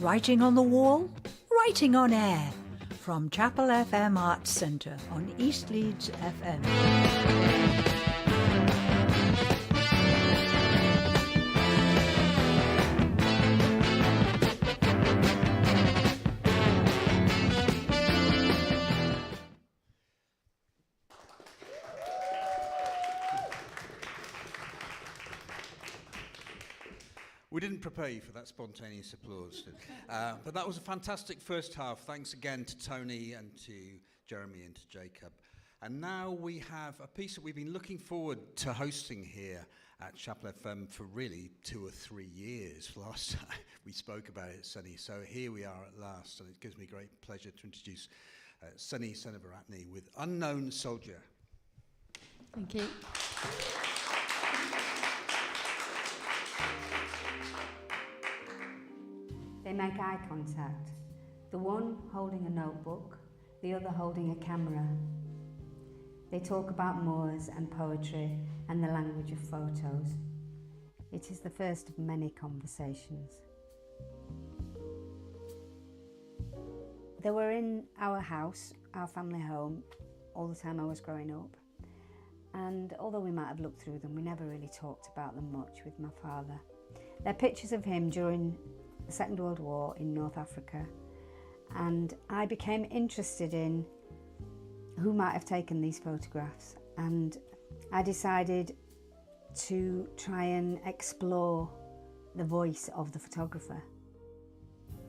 Writing on the wall, writing on air. From Chapel FM Arts Centre on East Leeds FM. We didn't prepare you for that spontaneous applause, but that was a fantastic first half. Thanks again to Tony and to Jeremy and to Jacob. And now we have a piece that we've been looking forward to hosting here at Chapel FM for really 2 or 3 years. Last time we spoke about it, Seni. So here we are at last, and it gives me great pleasure to introduce Seni Seneviratne with Unknown Soldier. Thank you. They make eye contact, the one holding a notebook, the other holding a camera. They talk about moors and poetry and the language of photos. It is the first of many conversations. They were in our house, our family home, all the time I was growing up. And although we might have looked through them, we never really talked about them much with my father. They're pictures of him during the Second World War in North Africa, and I became interested in who might have taken these photographs, and I decided to try and explore the voice of the photographer.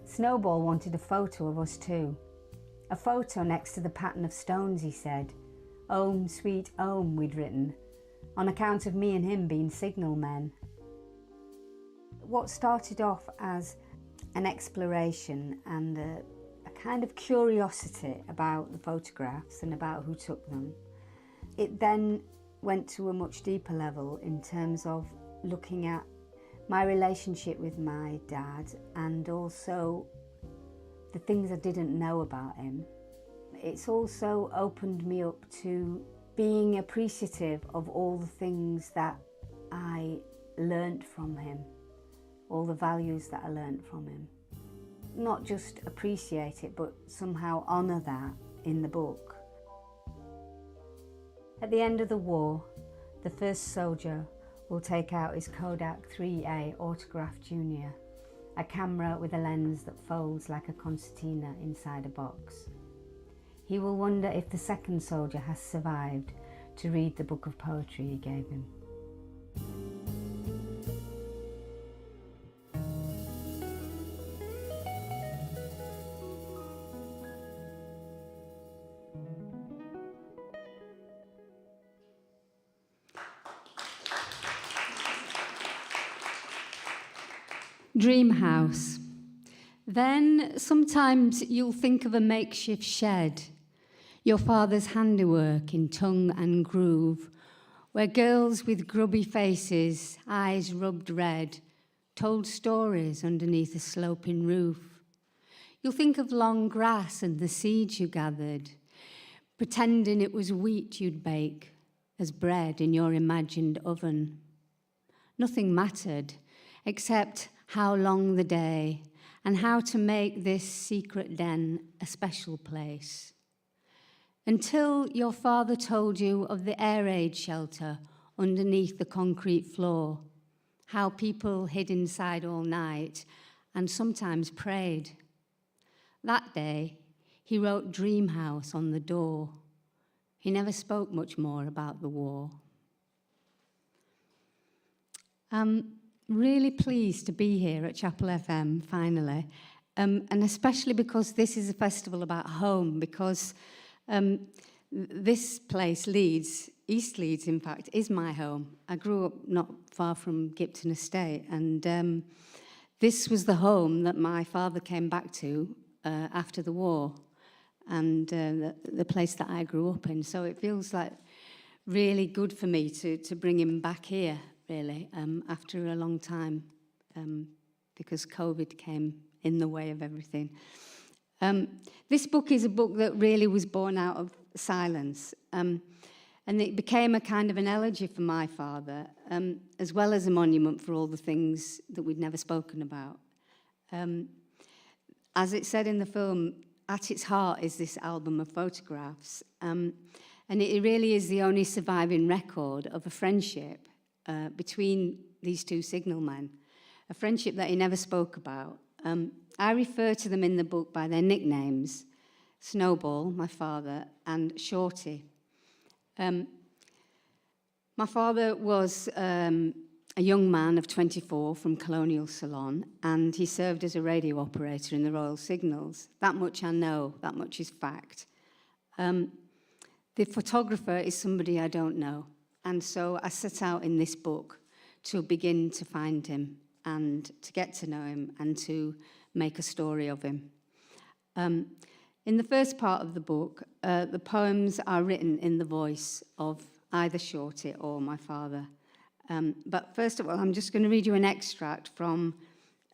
Snowball wanted a photo of us too, a photo next to the pattern of stones, he said. "Om, sweet Om," we'd written, on account of me and him being signal men. What started off as an exploration and a kind of curiosity about the photographs and about who took them, it then went to a much deeper level in terms of looking at my relationship with my dad and also the things I didn't know about him. It's also opened me up to being appreciative of all the things that I learnt from him, all the values that I learnt from him. Not just appreciate it, but somehow honour that in the book. At the end of the war, the first soldier will take out his Kodak 3A Autograph Junior, a camera with a lens that folds like a concertina inside a box. He will wonder if the second soldier has survived to read the book of poetry he gave him. Dream house. Then sometimes you'll think of a makeshift shed, your father's handiwork in tongue and groove, where girls with grubby faces, eyes rubbed red, told stories underneath a sloping roof. You'll think of long grass and the seeds you gathered, pretending it was wheat you'd bake as bread in your imagined oven. Nothing mattered except how long the day and how to make this secret den a special place. Until your father told you of the air raid shelter underneath the concrete floor, how people hid inside all night and sometimes prayed. That day, he wrote Dream House on the door. He never spoke much more about the war. Really pleased to be here at Chapel FM, finally, and especially because this is a festival about home, because this place, Leeds, East Leeds, in fact, is my home. I grew up not far from Gipton Estate, and this was the home that my father came back to after the war, and the place that I grew up in. So it feels like really good for me to bring him back here, really, after a long time, because COVID came in the way of everything. This book is a book that really was born out of silence, and it became a kind of an elegy for my father, as well as a monument for all the things that we'd never spoken about. as it said in the film, at its heart is this album of photographs. And it really is the only surviving record of a friendship between these two signalmen, a friendship that he never spoke about. I refer to them in the book by their nicknames, Snowball, my father, and Shorty. My father was a young man of 24 from Colonial Ceylon, and he served as a radio operator in the Royal Signals. That much I know, that much is fact. The photographer is somebody I don't know, and so I set out in this book to begin to find him and to get to know him and to make a story of him. In the first part of the book, the poems are written in the voice of either Shorty or my father. But first of all, I'm just going to read you an extract from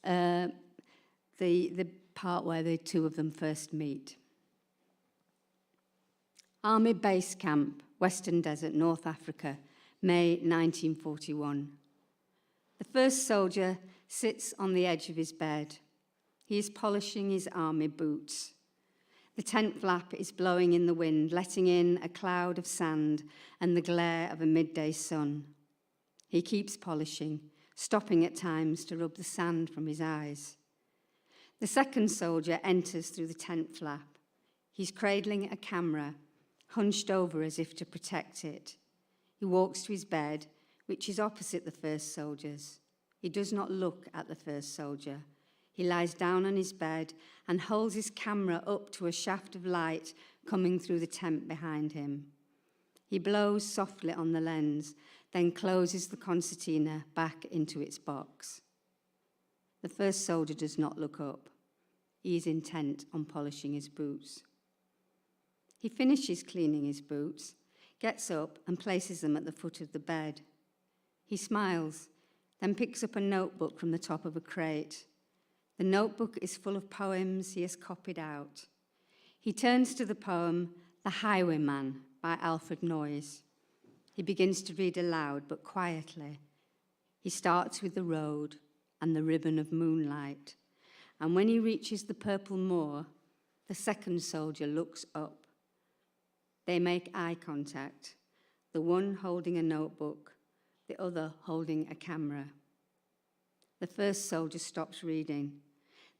the part where the two of them first meet. Army Base Camp, Western Desert, North Africa, May 1941. The first soldier sits on the edge of his bed. He is polishing his army boots. The tent flap is blowing in the wind, letting in a cloud of sand and the glare of a midday sun. He keeps polishing, stopping at times to rub the sand from his eyes. The second soldier enters through the tent flap. He's cradling a camera, hunched over as if to protect it. He walks to his bed, which is opposite the first soldier's. He does not look at the first soldier. He lies down on his bed and holds his camera up to a shaft of light coming through the tent behind him. He blows softly on the lens, then closes the concertina back into its box. The first soldier does not look up. He is intent on polishing his boots. He finishes cleaning his boots, gets up and places them at the foot of the bed. He smiles, then picks up a notebook from the top of a crate. The notebook is full of poems he has copied out. He turns to the poem, The Highwayman by Alfred Noyes. He begins to read aloud, but quietly. He starts with the road and the ribbon of moonlight. And when he reaches the purple moor, the second soldier looks up. They make eye contact, the one holding a notebook, the other holding a camera. The first soldier stops reading.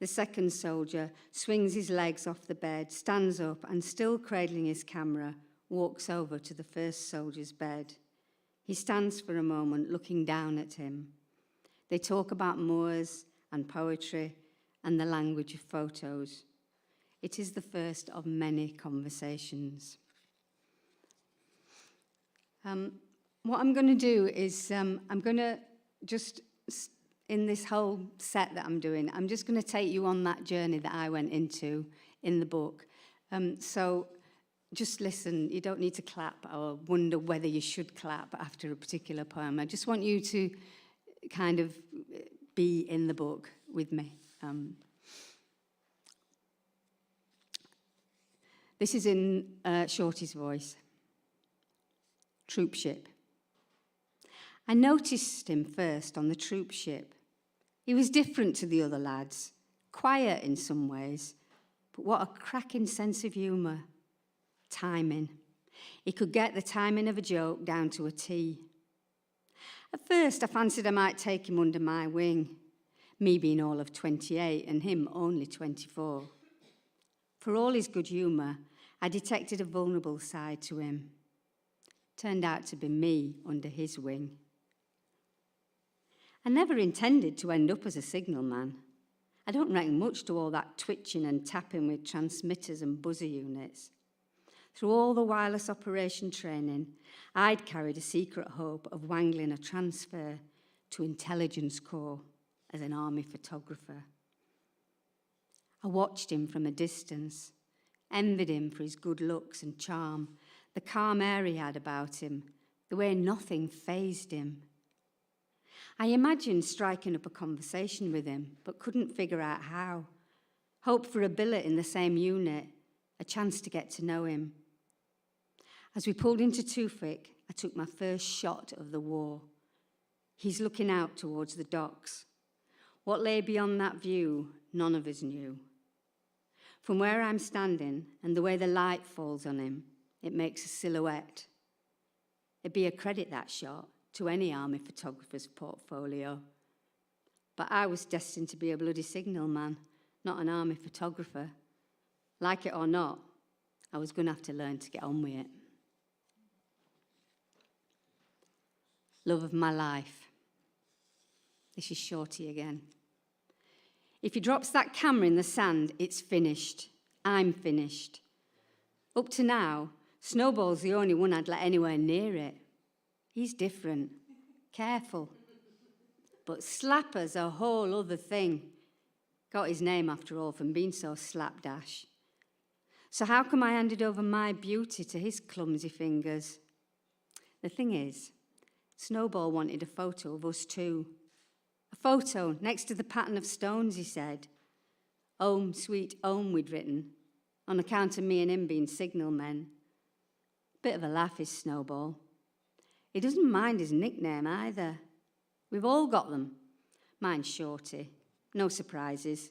The second soldier swings his legs off the bed, stands up, and still cradling his camera, walks over to the first soldier's bed. He stands for a moment, looking down at him. They talk about moors and poetry and the language of photos. It is the first of many conversations. What I'm going to do is I'm going to just, in this whole set that I'm doing, I'm just going to take you on that journey that I went into in the book. So just listen. You don't need to clap or wonder whether you should clap after a particular poem. I just want you to kind of be in the book with me. This is in Shorty's voice. Troop ship. I noticed him first on the troop ship. He was different to the other lads, quiet in some ways, but what a cracking sense of humour. Timing. He could get the timing of a joke down to a T. At first, I fancied I might take him under my wing, me being all of 28 and him only 24. For all his good humour, I detected a vulnerable side to him. Turned out to be me under his wing. I never intended to end up as a signalman. I don't reckon much to all that twitching and tapping with transmitters and buzzer units. Through all the wireless operation training, I'd carried a secret hope of wangling a transfer to Intelligence Corps as an army photographer. I watched him from a distance, envied him for his good looks and charm, the calm air he had about him, the way nothing fazed him. I imagined striking up a conversation with him, but couldn't figure out how. Hoped for a billet in the same unit, a chance to get to know him. As we pulled into Tufik, I took my first shot of the war. He's looking out towards the docks. What lay beyond that view, none of us knew. From where I'm standing and the way the light falls on him, it makes a silhouette. It'd be a credit, that shot, to any army photographer's portfolio. But I was destined to be a bloody signal man, not an army photographer. Like it or not, I was going to have to learn to get on with it. Love of my life. This is Shorty again. If he drops that camera in the sand, it's finished. I'm finished. Up to now, Snowball's the only one I'd let anywhere near it. He's different, careful. But Slapper's a whole other thing. Got his name, after all, from being so slapdash. So how come I handed over my beauty to his clumsy fingers? The thing is, Snowball wanted a photo of us two. A photo next to the pattern of stones, he said. Home, sweet home, we'd written, on account of me and him being signal men. Bit of a laugh is Snowball. He doesn't mind his nickname either. We've all got them. Mine's Shorty. No surprises.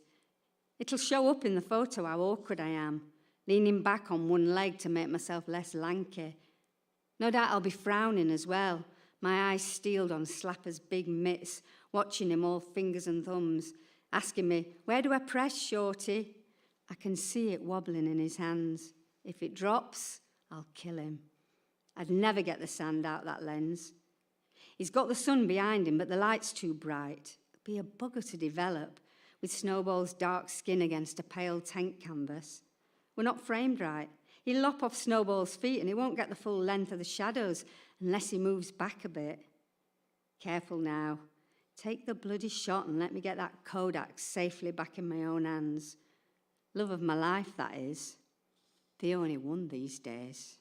It'll show up in the photo how awkward I am, leaning back on one leg to make myself less lanky. No doubt I'll be frowning as well, my eyes steeled on Slapper's big mitts, watching him all fingers and thumbs, asking me, where do I press, Shorty? I can see it wobbling in his hands. If it drops, I'll kill him. I'd never get the sand out that lens. He's got the sun behind him, but the light's too bright. It'd be a bugger to develop, with Snowball's dark skin against a pale tank canvas. We're not framed right. He'll lop off Snowball's feet and he won't get the full length of the shadows unless he moves back a bit. Careful now. Take the bloody shot and let me get that Kodak safely back in my own hands. Love of my life, that is. The only one these days.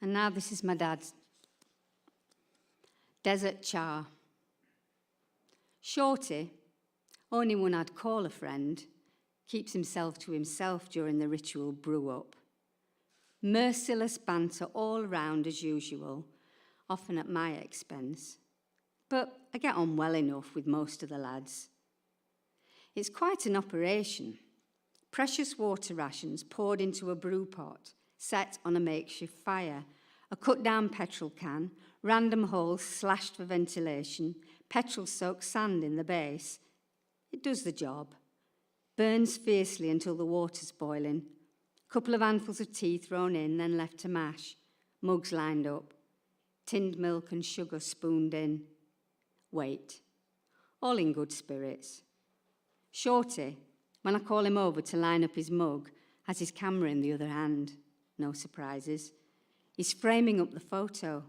And now this is my dad's. Desert Char. Shorty, only one I'd call a friend, keeps himself to himself during the ritual brew-up. Merciless banter all round as usual, often at my expense. But I get on well enough with most of the lads. It's quite an operation. Precious water rations poured into a brew pot, set on a makeshift fire, a cut-down petrol can, random holes slashed for ventilation, petrol-soaked sand in the base. It does the job. Burns fiercely until the water's boiling. A couple of handfuls of tea thrown in, then left to mash. Mugs lined up. Tinned milk and sugar spooned in. Wait. All in good spirits. Shorty, when I call him over to line up his mug, has his camera in the other hand. No surprises. He's framing up the photo,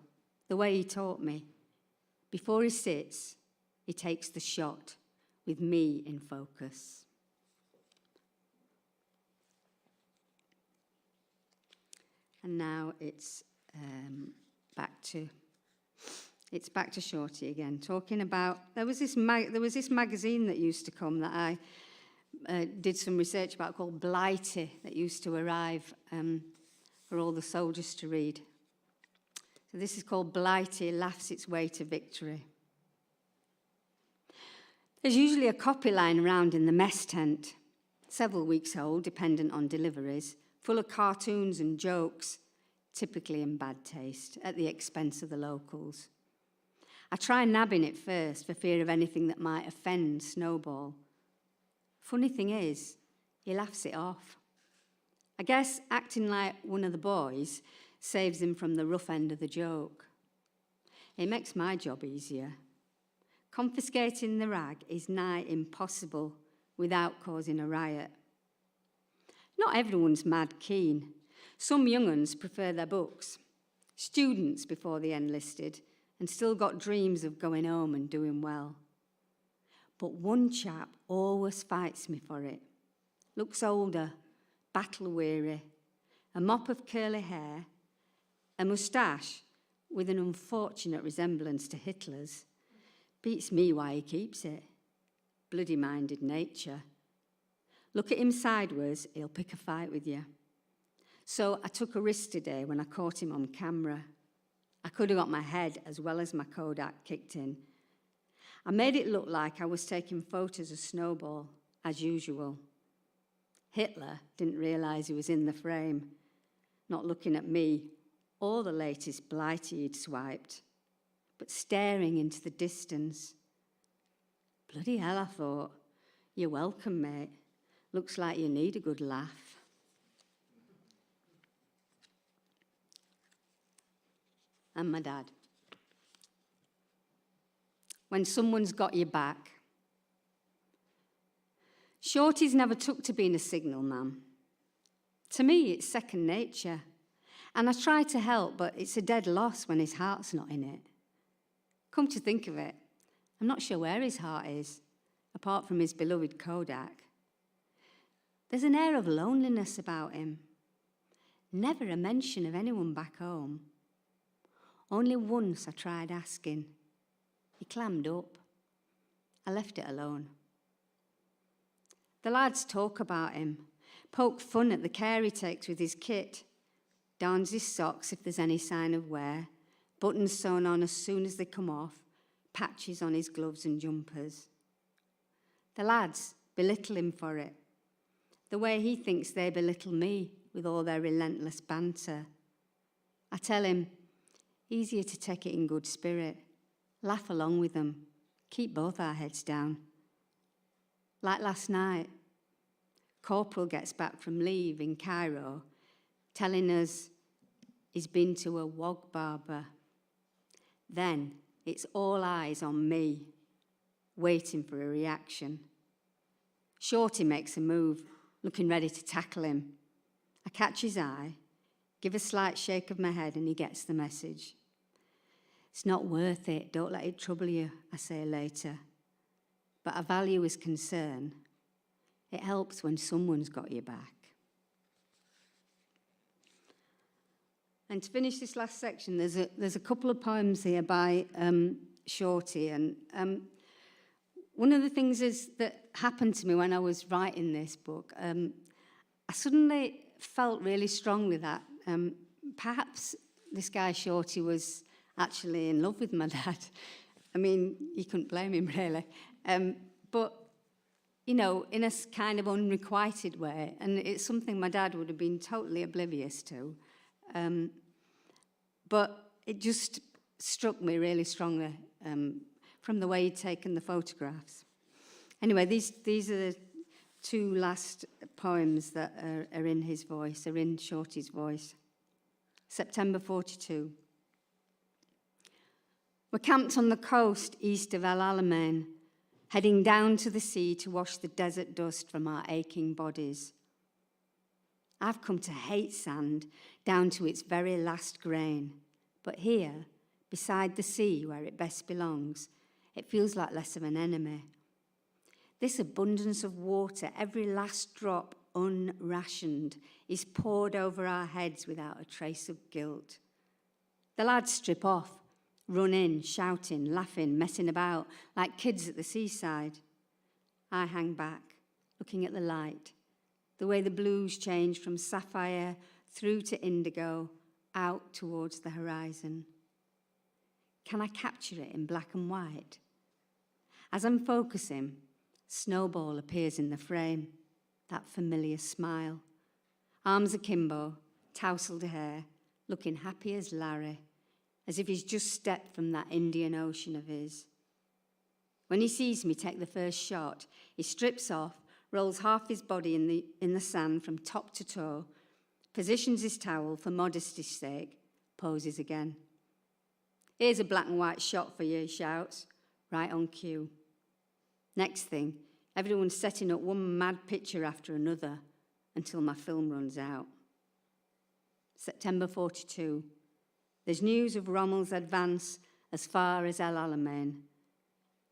the way he taught me. Before he sits, he takes the shot, with me in focus. And now it's back to Shorty again, talking about, there was this magazine that used to come that I did some research about called Blighty, that used to arrive for all the soldiers to read. So this is called Blighty Laughs Its Way to Victory. There's usually a copy lying around in the mess tent, several weeks old, dependent on deliveries, full of cartoons and jokes, typically in bad taste, at the expense of the locals. I try nabbing it first for fear of anything that might offend Snowball. Funny thing is, he laughs it off. I guess acting like one of the boys saves him from the rough end of the joke. It makes my job easier. Confiscating the rag is nigh impossible without causing a riot. Not everyone's mad keen. Some young uns prefer their books. Students before they enlisted and still got dreams of going home and doing well. But one chap always fights me for it. Looks older, battle-weary, a mop of curly hair, a moustache with an unfortunate resemblance to Hitler's. Beats me why he keeps it. Bloody-minded nature. Look at him sideways, he'll pick a fight with you. So I took a risk today when I caught him on camera. I could have got my head as well as my Kodak kicked in. I made it look like I was taking photos of Snowball, as usual. Hitler didn't realise he was in the frame, not looking at me or the latest blighty he'd swiped, but staring into the distance. Bloody hell, I thought. You're welcome, mate. Looks like you need a good laugh. And my dad. When someone's got your back. Shorty's never took to being a signal man. To me, it's second nature. And I try to help, but it's a dead loss when his heart's not in it. Come to think of it, I'm not sure where his heart is, apart from his beloved Kodak. There's an air of loneliness about him. Never a mention of anyone back home. Only once I tried asking. He clammed up. I left it alone. The lads talk about him, poke fun at the care he takes with his kit, darns his socks if there's any sign of wear, buttons sewn on as soon as they come off, patches on his gloves and jumpers. The lads belittle him for it, the way he thinks they belittle me with all their relentless banter. I tell him, easier to take it in good spirit, laugh along with them, keep both our heads down. Like last night, Corporal gets back from leave in Cairo, telling us he's been to a wog barber. Then it's all eyes on me, waiting for a reaction. Shorty makes a move, looking ready to tackle him. I catch his eye, give a slight shake of my head, and he gets the message. It's not worth it, don't let it trouble you, I say later. But I value his concern. It helps when someone's got your back. And to finish this last section, there's a couple of poems here by Shorty. And one of the things that happened to me when I was writing this book, I suddenly felt really strongly that perhaps this guy Shorty was actually in love with my dad. I mean, you couldn't blame him, really. But, you know, in a kind of unrequited way, and it's something my dad would have been totally oblivious to. But it just struck me really strongly from the way he'd taken the photographs. Anyway, these are the two last poems that are in his voice, are in Shorty's voice. September 42. We're camped on the coast east of El Alamein, heading down to the sea to wash the desert dust from our aching bodies. I've come to hate sand down to its very last grain, but here, beside the sea where it best belongs, it feels like less of an enemy. This abundance of water, every last drop unrationed, is poured over our heads without a trace of guilt. The lads strip off, run in, shouting, laughing, messing about, like kids at the seaside. I hang back, looking at the light, the way the blues change from sapphire through to indigo, out towards the horizon. Can I capture it in black and white? As I'm focusing, Snowball appears in the frame, that familiar smile. Arms akimbo, tousled hair, looking happy as Larry, as if he's just stepped from that Indian Ocean of his. When he sees me take the first shot, he strips off, rolls half his body in the sand from top to toe, positions his towel for modesty's sake, poses again. Here's a black and white shot for you, he shouts, right on cue. Next thing, everyone's setting up one mad picture after another until my film runs out. September 42. There's news of Rommel's advance as far as El Alamein.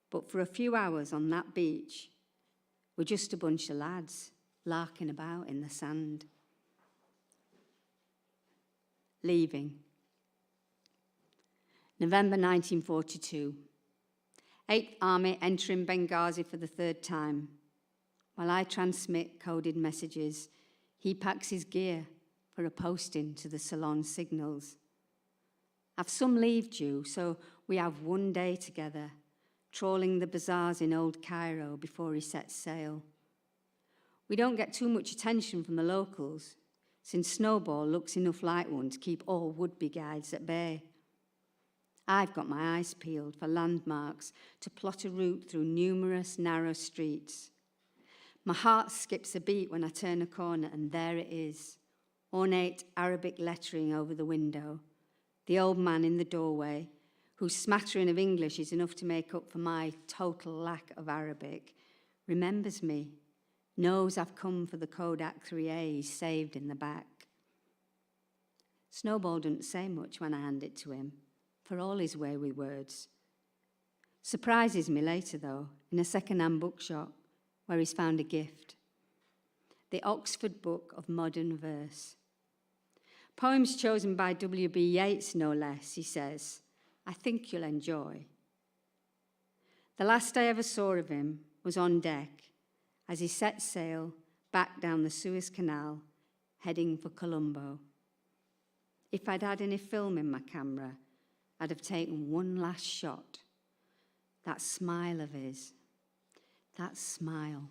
But for a few hours on that beach, we're just a bunch of lads larking about in the sand. Leaving. November 1942. 8th Army entering Benghazi for the third time. While I transmit coded messages, he packs his gear for a posting to the Ceylon signals. I've some leave due, so we have one day together, trawling the bazaars in old Cairo before he sets sail. We don't get too much attention from the locals, since Snowball looks enough like one to keep all would-be guides at bay. I've got my eyes peeled for landmarks to plot a route through numerous narrow streets. My heart skips a beat when I turn a corner, and there it is, ornate Arabic lettering over the window, the old man in the doorway, whose smattering of English is enough to make up for my total lack of Arabic, remembers me, knows I've come for the Kodak 3A he's saved in the back. Snowball doesn't say much when I hand it to him, for all his way with words. Surprises me later, though, in a second-hand bookshop where he's found a gift. The Oxford Book of Modern Verse. Poems chosen by W.B. Yeats, no less, he says. I think you'll enjoy. The last I ever saw of him was on deck as he set sail back down the Suez Canal, heading for Colombo. If I'd had any film in my camera, I'd have taken one last shot. That smile of his, that smile.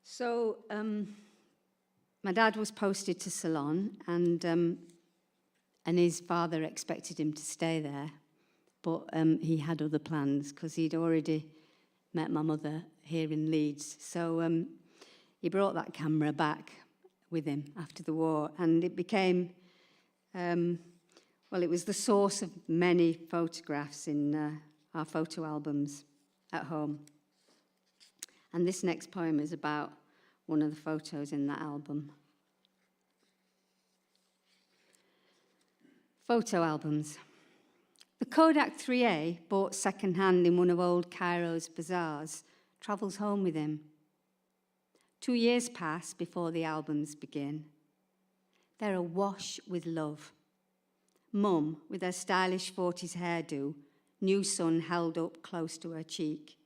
So, my dad was posted to Ceylon, and his father expected him to stay there, but he had other plans because he'd already met my mother here in Leeds. So he brought that camera back with him after the war, and it became, it was the source of many photographs in our photo albums at home. And this next poem is about one of the photos in that album. Photo albums. The Kodak 3A, bought second-hand in one of old Cairo's bazaars, travels home with him. 2 years pass before the albums begin. They're awash with love. Mum, with her stylish 40s hairdo, new son held up close to her cheek.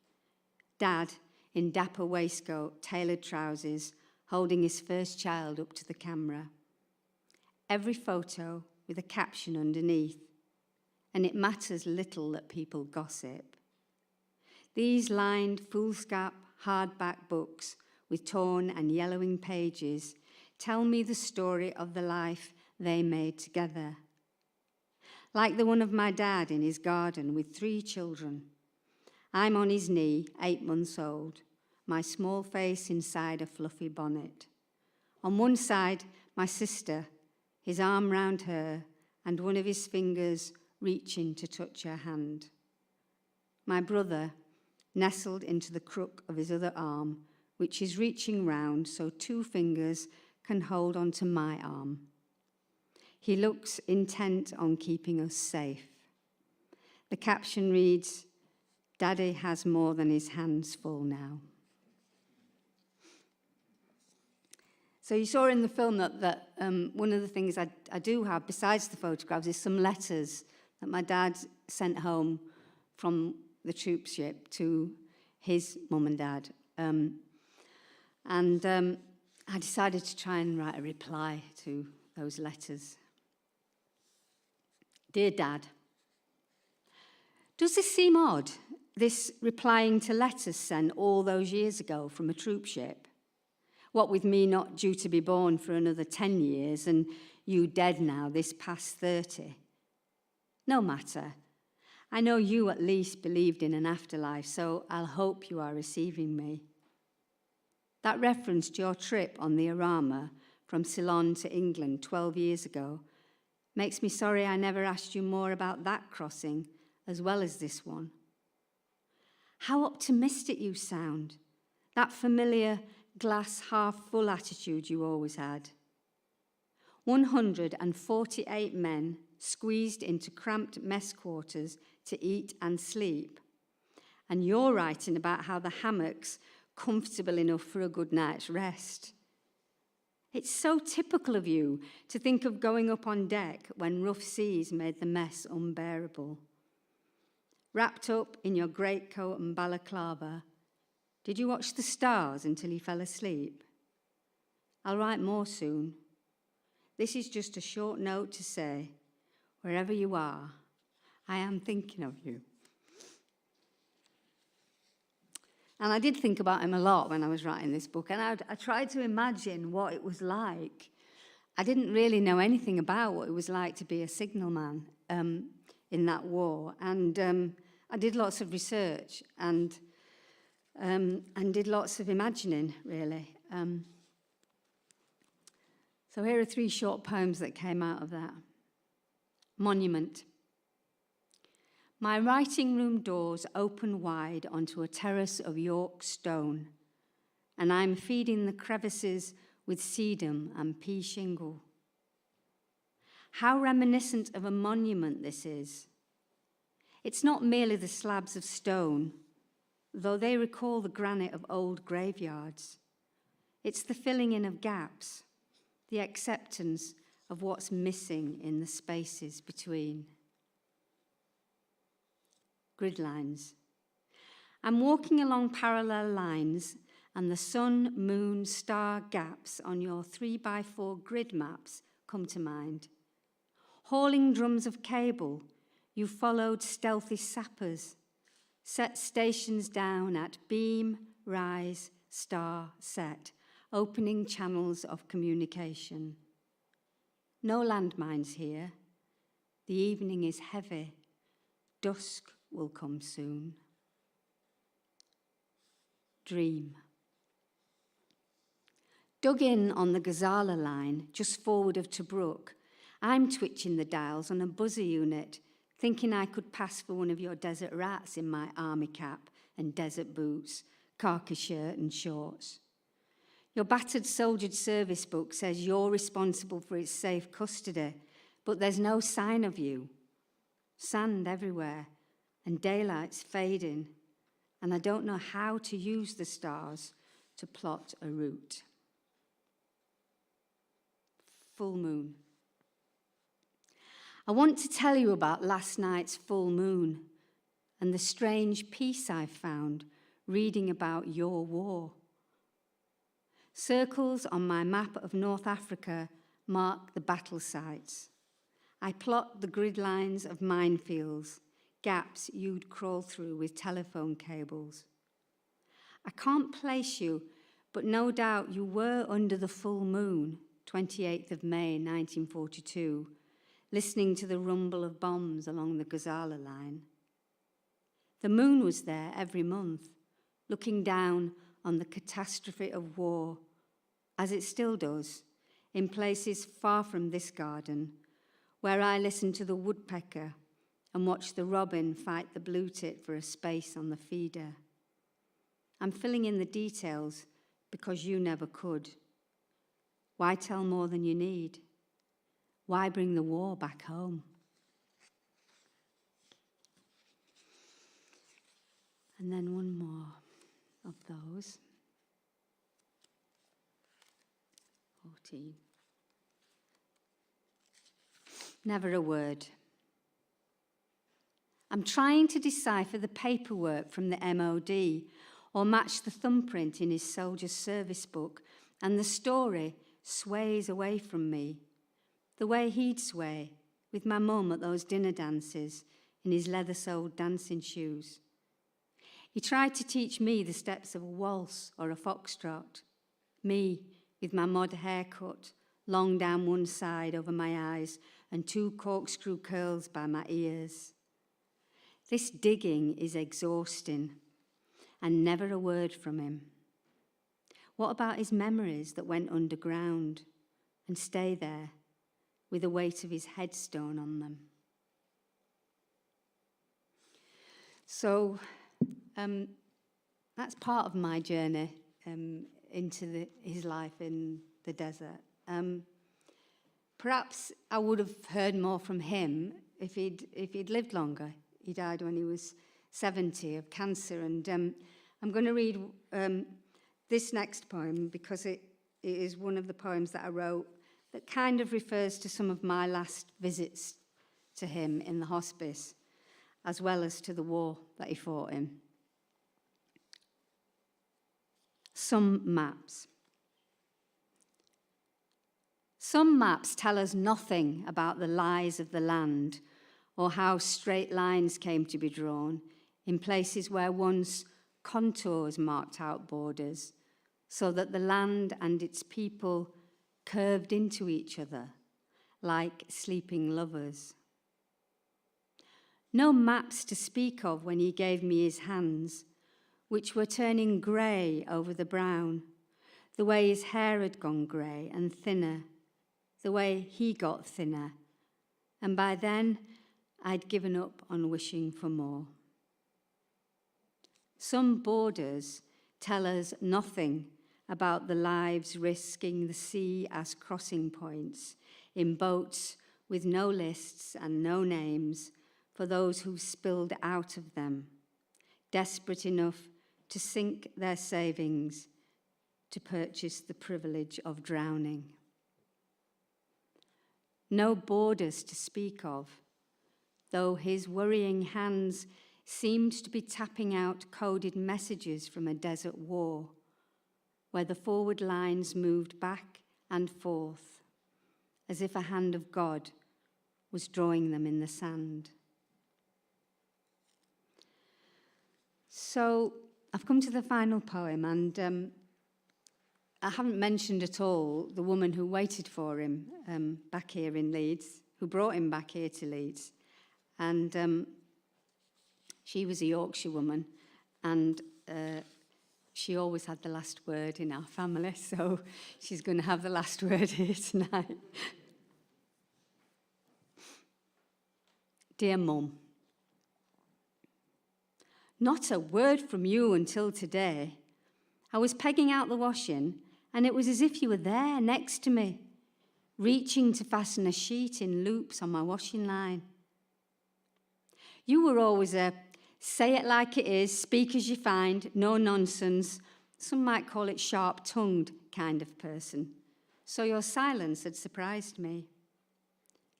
Dad, in dapper waistcoat, tailored trousers, holding his first child up to the camera. Every photo with a caption underneath, and it matters little that people gossip. These lined foolscap hardback books with torn and yellowing pages tell me the story of the life they made together. Like the one of my dad in his garden with 3 children. I'm on his knee, 8 months old, my small face inside a fluffy bonnet. On one side, my sister, his arm round her, and one of his fingers reaching to touch her hand. My brother, nestled into the crook of his other arm, which is reaching round so 2 fingers can hold onto my arm. He looks intent on keeping us safe. The caption reads, "Daddy has more than his hands full now." So you saw in the film that one of the things I do have, besides the photographs, is some letters that my dad sent home from the troop ship to his mum and dad. I decided to try and write a reply to those letters. Dear Dad, does this seem odd, this replying to letters sent all those years ago from a troop ship? What with me not due to be born for another 10 years and you dead now this past 30. No matter. I know you at least believed in an afterlife, so I'll hope you are receiving me. That reference to your trip on the Arama from Ceylon to England 12 years ago makes me sorry I never asked you more about that crossing as well as this one. How optimistic you sound. That familiar glass half full attitude you always had. 148 men squeezed into cramped mess quarters to eat and sleep. And you're writing about how the hammock's comfortable enough for a good night's rest. It's so typical of you to think of going up on deck when rough seas made the mess unbearable. Wrapped up in your greatcoat and balaclava, did you watch the stars until you fell asleep? I'll write more soon. This is just a short note to say, wherever you are, I am thinking of you. And I did think about him a lot when I was writing this book, and I tried to imagine what it was like. I didn't really know anything about what it was like to be a signalman in that war, and I did lots of research and did lots of imagining, really. So here are 3 short poems that came out of that. Monument. My writing room doors open wide onto a terrace of York stone, and I'm feeding the crevices with sedum and pea shingle. How reminiscent of a monument this is. It's not merely the slabs of stone, though they recall the granite of old graveyards. It's the filling in of gaps, the acceptance of what's missing in the spaces between. Grid lines. I'm walking along parallel lines, and the sun, moon, star gaps on your 3x4 grid maps come to mind. Hauling drums of cable, you followed stealthy sappers, set stations down at beam, rise, star, set, opening channels of communication. No landmines here. The evening is heavy. Dusk will come soon. Dream. Dug in on the Gazala line, just forward of Tobruk, I'm twitching the dials on a buzzer unit, thinking I could pass for one of your desert rats in my army cap and desert boots, khaki shirt and shorts. Your battered soldiered service book says you're responsible for its safe custody, but there's no sign of you. Sand everywhere, and daylight's fading, and I don't know how to use the stars to plot a route. Full moon. I want to tell you about last night's full moon and the strange peace I found reading about your war. Circles on my map of North Africa mark the battle sites. I plot the grid lines of minefields, gaps you'd crawl through with telephone cables. I can't place you, but no doubt you were under the full moon, 28th of May, 1942, listening to the rumble of bombs along the Gazala line. The moon was there every month, looking down on the catastrophe of war, as it still does, in places far from this garden, where I listen to the woodpecker and watch the robin fight the blue-tit for a space on the feeder. I'm filling in the details because you never could. Why tell more than you need? Why bring the war back home? And then one more of those. 14. Never a word. I'm trying to decipher the paperwork from the MOD or match the thumbprint in his soldier's service book, and the story sways away from me, the way he'd sway with my mum at those dinner dances in his leather-soled dancing shoes. He tried to teach me the steps of a waltz or a foxtrot, me with my mod haircut, long down one side over my eyes and 2 corkscrew curls by my ears. This digging is exhausting, and never a word from him. What about his memories that went underground and stay there with the weight of his headstone on them? So that's part of my journey into his life in the desert. Perhaps I would have heard more from him if he'd lived longer. He died when he was 70 of cancer, and I'm going to read this next poem because it is one of the poems that I wrote that kind of refers to some of my last visits to him in the hospice, as well as to the war that he fought in. Some maps. Some maps tell us nothing about the lies of the land or how straight lines came to be drawn in places where once contours marked out borders, so that the land and its people curved into each other like sleeping lovers. No maps to speak of when he gave me his hands, which were turning grey over the brown, the way his hair had gone grey and thinner, the way he got thinner, and by then I'd given up on wishing for more. Some borders tell us nothing about the lives risking the sea as crossing points in boats with no lists and no names for those who spilled out of them, desperate enough to sink their savings to purchase the privilege of drowning. No borders to speak of, though his worrying hands seemed to be tapping out coded messages from a desert war, where the forward lines moved back and forth, as if a hand of God was drawing them in the sand. So I've come to the final poem, and I haven't mentioned at all the woman who waited for him back here in Leeds, who brought him back here to Leeds. And she was a Yorkshire woman, and she always had the last word in our family, so she's going to have the last word here tonight. Dear Mum, not a word from you until today. I was pegging out the washing, and it was as if you were there next to me, reaching to fasten a sheet in loops on my washing line. You were always a say it like it is, speak as you find, no nonsense, some might call it sharp-tongued kind of person. So your silence had surprised me.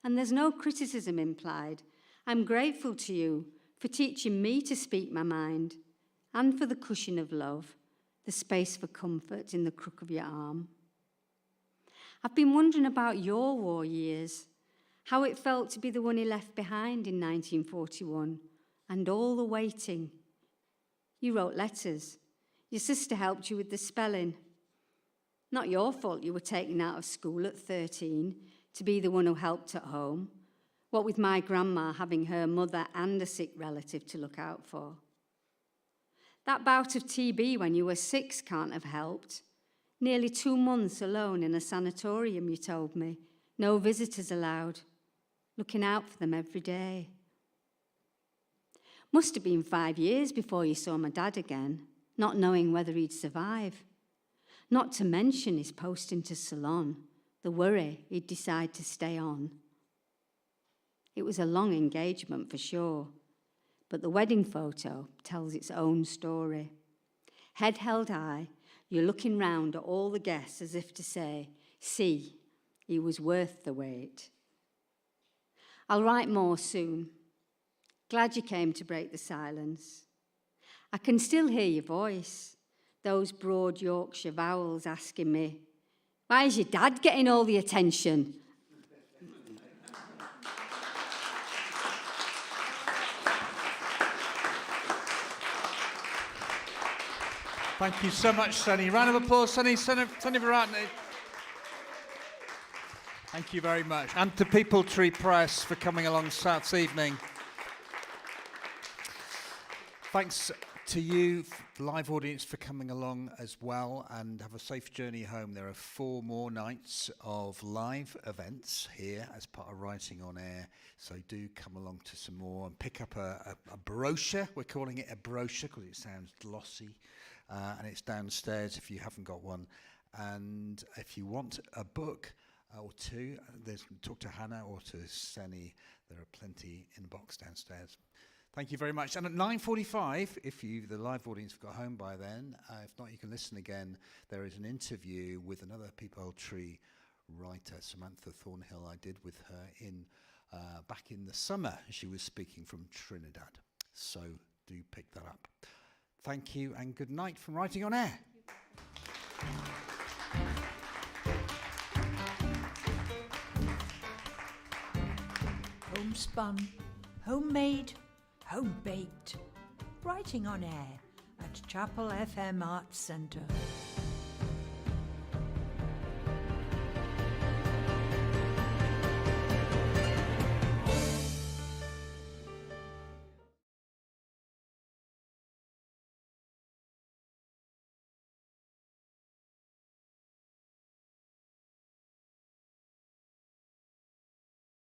And there's no criticism implied. I'm grateful to you for teaching me to speak my mind, and for the cushion of love, the space for comfort in the crook of your arm. I've been wondering about your war years, how it felt to be the one he left behind in 1941, and all the waiting. You wrote letters. Your sister helped you with the spelling. Not your fault you were taken out of school at 13 to be the one who helped at home, what with my grandma having her mother and a sick relative to look out for. That bout of TB when you were 6 can't have helped. Nearly 2 months alone in a sanatorium, you told me. No visitors allowed. Looking out for them every day. Must have been 5 years before you saw my dad again, not knowing whether he'd survive. Not to mention his posting to Ceylon, the worry he'd decide to stay on. It was a long engagement for sure, but the wedding photo tells its own story. Head held high, you're looking round at all the guests as if to say, see, he was worth the wait. I'll write more soon. Glad you came to break the silence. I can still hear your voice, those broad Yorkshire vowels asking me, why is your dad getting all the attention? Thank you so much, Seni. Round of applause, Seni Seneviratne. Thank you very much. And to People Tree Press for coming along this evening. Thanks to you, live audience, for coming along as well, and have a safe journey home. There are 4 more nights of live events here as part of Writing on Air, so do come along to some more and pick up a brochure. We're calling it a brochure because it sounds glossy, and it's downstairs if you haven't got one. And if you want a book or 2, talk to Hannah or to Seni. There are plenty in the box downstairs. Thank you very much. And at 9:45, if the live audience have got home by then, if not, you can listen again. There is an interview with another People Tree writer, Samantha Thornhill. I did with her back in the summer. She was speaking from Trinidad. So do pick that up. Thank you and good night from Writing on Air. Homespun, homemade, home-baked. Writing on air at Chapel FM Arts Centre.